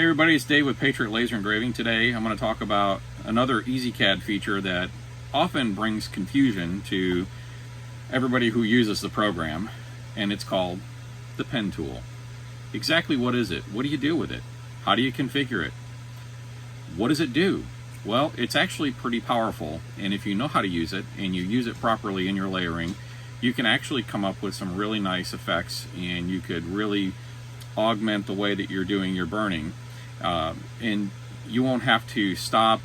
Hey everybody, it's Dave with Patriot Laser Engraving. Today I'm going to talk about another EZCad feature that often brings confusion to everybody who uses the program, and it's called the Pen Tool. Exactly what is it? What do you do with it? How do you configure it? What does it do? Well, it's actually pretty powerful, and if you know how to use it and you use it properly in your layering, you can actually come up with some really nice effects, and you could really augment the way that you're doing your burning. And you won't have to stop,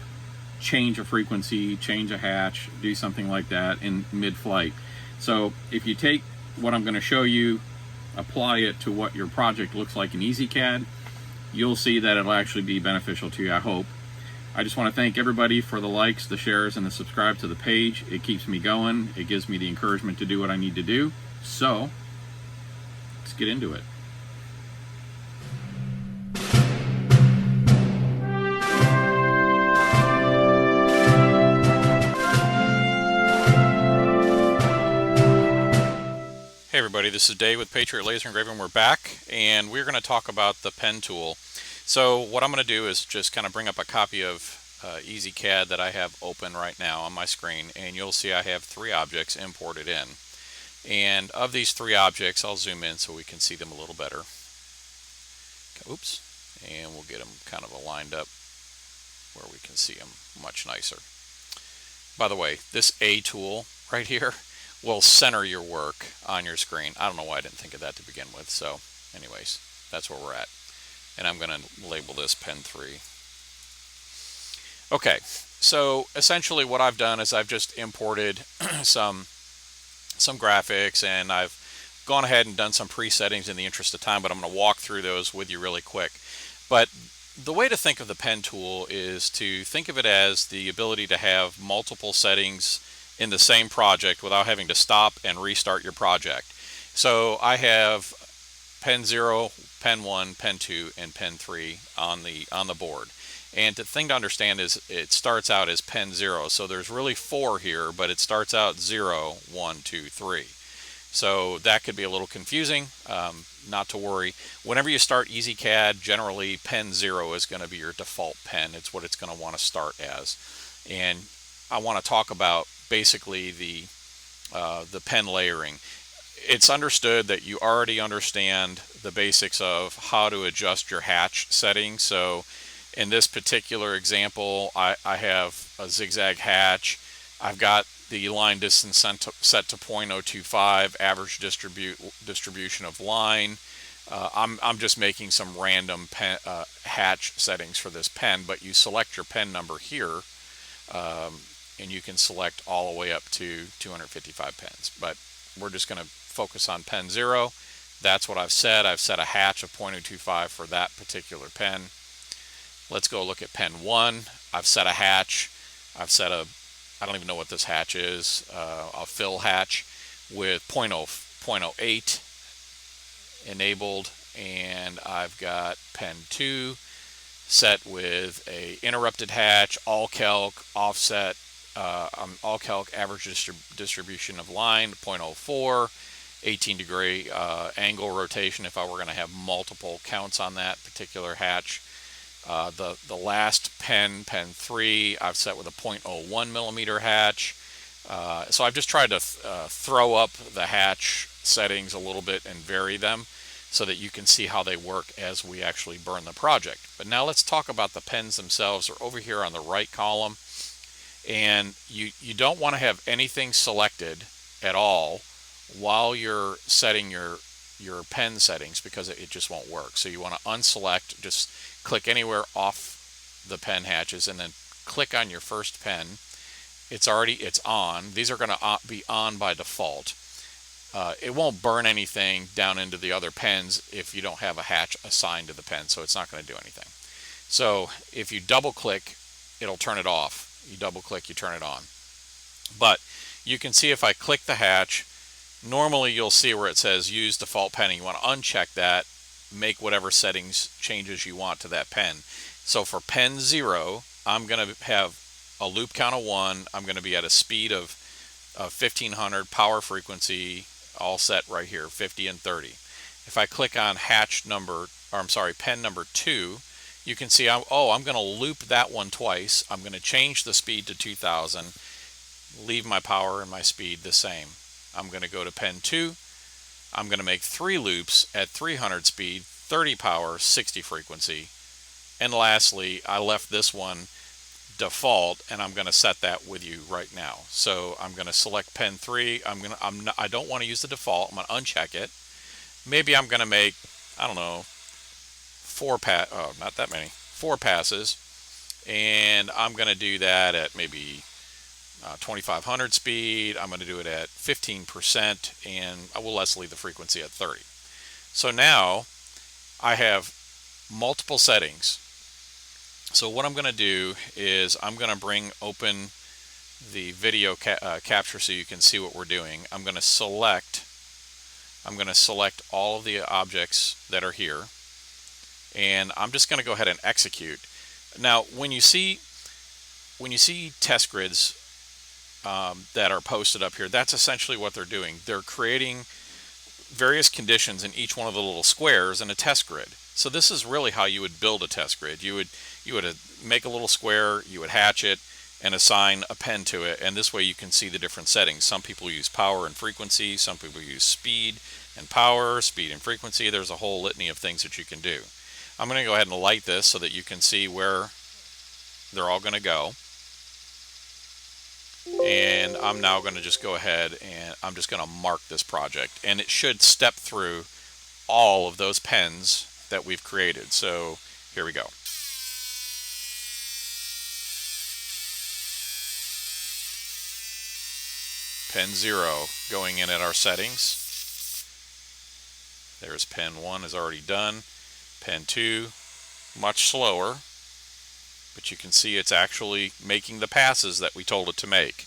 change a frequency, change a hatch, do something like that in mid-flight. So if you take what I'm going to show you, apply it to what your project looks like in EZCad, you'll see that it'll actually be beneficial to you, I hope. I just want to thank everybody for the likes, the shares, and the subscribe to the page. It keeps me going. It gives me the encouragement to do what I need to do. So let's get into it. Hey everybody, this is Dave with Patriot Laser Engraving. We're back, and we're going to talk about the pen tool. So what I'm going to do is just kind of bring up a copy of EZCad that I have open right now on my screen, and you'll see I have 3 objects imported in. And of these 3 objects, I'll zoom in so we can see them a little better. Oops, and we'll get them kind of aligned up where we can see them much nicer. By the way, this A tool right here will center your work on your screen. I don't know why I didn't think of that to begin with. So anyways, that's where we're at. And I'm going to label this Pen 3. Okay, so essentially what I've done is I've just imported some graphics, and I've gone ahead and done some presettings in the interest of time, but I'm going to walk through those with you really quick. But the way to think of the pen tool is to think of it as the ability to have multiple settings in the same project without having to stop and restart your project. So I have pen 0, pen 1, pen 2, and pen 3 on the board. And the thing to understand is it starts out as pen 0. So there's really 4 here, but it starts out 0, 1, 2, 3. So that could be a little confusing. Not to worry. Whenever you start EZCad, generally pen 0 is going to be your default pen. It's what it's going to want to start as. And I want to talk about basically the pen layering. It's understood that you already understand the basics of how to adjust your hatch settings. So in this particular example, I have a zigzag hatch. I've got the line distance set to 0.025, average distribution of line. I'm just making some random pen, hatch settings for this pen, but you select your pen number here, and you can select all the way up to 255 pens. But we're just going to focus on pen 0. That's what I've set. I've set a hatch of 0.025 for that particular pen. Let's go look at pen 1. I've set a hatch. I've set a, I don't even know what this hatch is, a fill hatch with 0.08 enabled, and I've got pen 2 set with a interrupted hatch, all calc, offset, all calc, average distribution of line 0.04, 18-degree angle rotation if I were going to have multiple counts on that particular hatch. The last pen 3, I've set with a 0.01 millimeter hatch. So I've just tried to throw up the hatch settings a little bit and vary them so that you can see how they work as we actually burn the project. But now let's talk about the pens themselves. They're over here on the right column, and you don't want to have anything selected at all while you're setting your pen settings, because it just won't work. So you want to unselect, just click anywhere off the pen hatches, and then click on your first pen. It's on. These are going to be on by default. It won't burn anything down into the other pens if you don't have a hatch assigned to the pen, so it's not going to do anything. So if you double click, it'll turn it off. You double click, you turn it on. But you can see if I click the hatch, normally you'll see where it says use default penning. You want to uncheck that, make whatever settings changes you want to that pen. So for pen 0, I'm going to have a loop count of 1. I'm going to be at a speed of 1500, power frequency all set right here, 50 and 30. If I click on hatch number, or I'm sorry, pen number 2, you can see, I'm going to loop that one twice. I'm going to change the speed to 2000, leave my power and my speed the same. I'm going to go to pen 2. I'm going to make 3 loops at 300 speed, 30 power, 60 frequency. And lastly, I left this one default, and I'm going to set that with you right now. So I'm going to select pen 3. I don't want to use the default. I'm going to uncheck it. Maybe I'm going to make, I don't know, 4 passes, and I'm going to do that at maybe 2500 speed. I'm going to do it at 15%, and I will leave the frequency at 30. So now I have multiple settings. So what I'm going to do is I'm going to bring open the video capture so you can see what we're doing. I'm going to select all of the objects that are here, and I'm just going to go ahead and execute. Now when you see test grids that are posted up here, that's essentially what they're doing. They're creating various conditions in each one of the little squares in a test grid. So this is really how you would build a test grid. You would make a little square, you would hatch it, and assign a pen to it, and this way you can see the different settings. Some people use power and frequency, some people use speed and power, speed and frequency. There's a whole litany of things that you can do. I'm going to go ahead and light this so that you can see where they're all going to go. And I'm now going to just go ahead and I'm just going to mark this project, and it should step through all of those pens that we've created. So here we go. Pen 0 going in at our settings. There's pen 1 is already done. Pen 2, much slower, but you can see it's actually making the passes that we told it to make.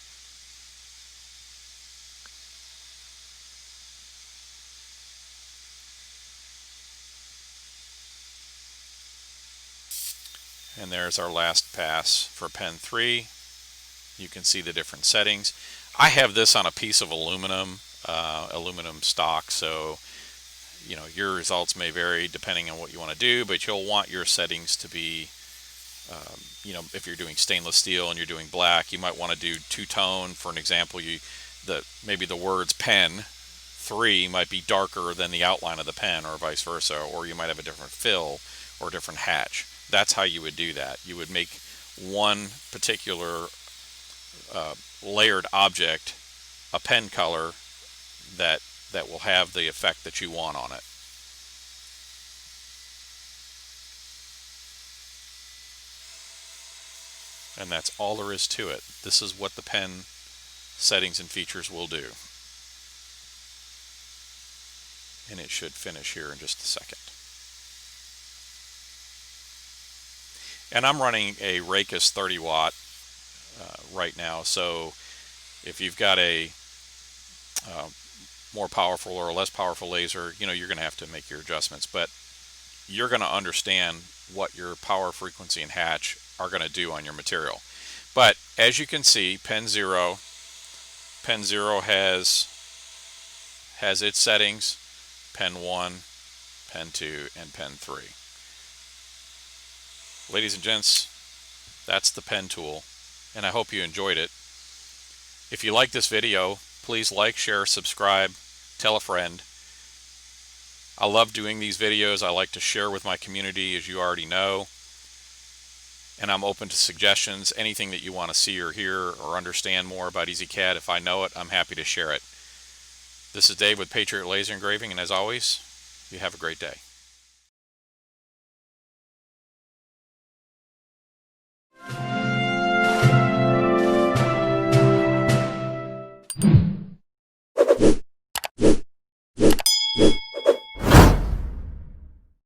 And there's our last pass for pen 3. You can see the different settings. I have this on a piece of aluminum stock, so your results may vary depending on what you want to do, but you'll want your settings to be, if you're doing stainless steel and you're doing black, you might want to do two-tone. For an example, maybe the words pen 3 might be darker than the outline of the pen, or vice versa, or you might have a different fill or a different hatch. That's how you would do that. You would make one particular layered object a pen color that will have the effect that you want on it. And that's all there is to it. This is what the pen settings and features will do. And it should finish here in just a second. And I'm running a Raycus 30 watt right now, so if you've got a more powerful or a less powerful laser, you're going to have to make your adjustments, but you're going to understand what your power, frequency, and hatch are going to do on your material. But as you can see, pen 0 has its settings, pen 1, pen 2, and pen 3. Ladies and gents, that's the pen tool, and I hope you enjoyed it. If you like this video, please like, share, subscribe, tell a friend. I love doing these videos. I like to share with my community, as you already know, and I'm open to suggestions. Anything that you want to see or hear or understand more about EZCad, if I know it, I'm happy to share it. This is Dave with Patriot Laser Engraving, and as always, you have a great day.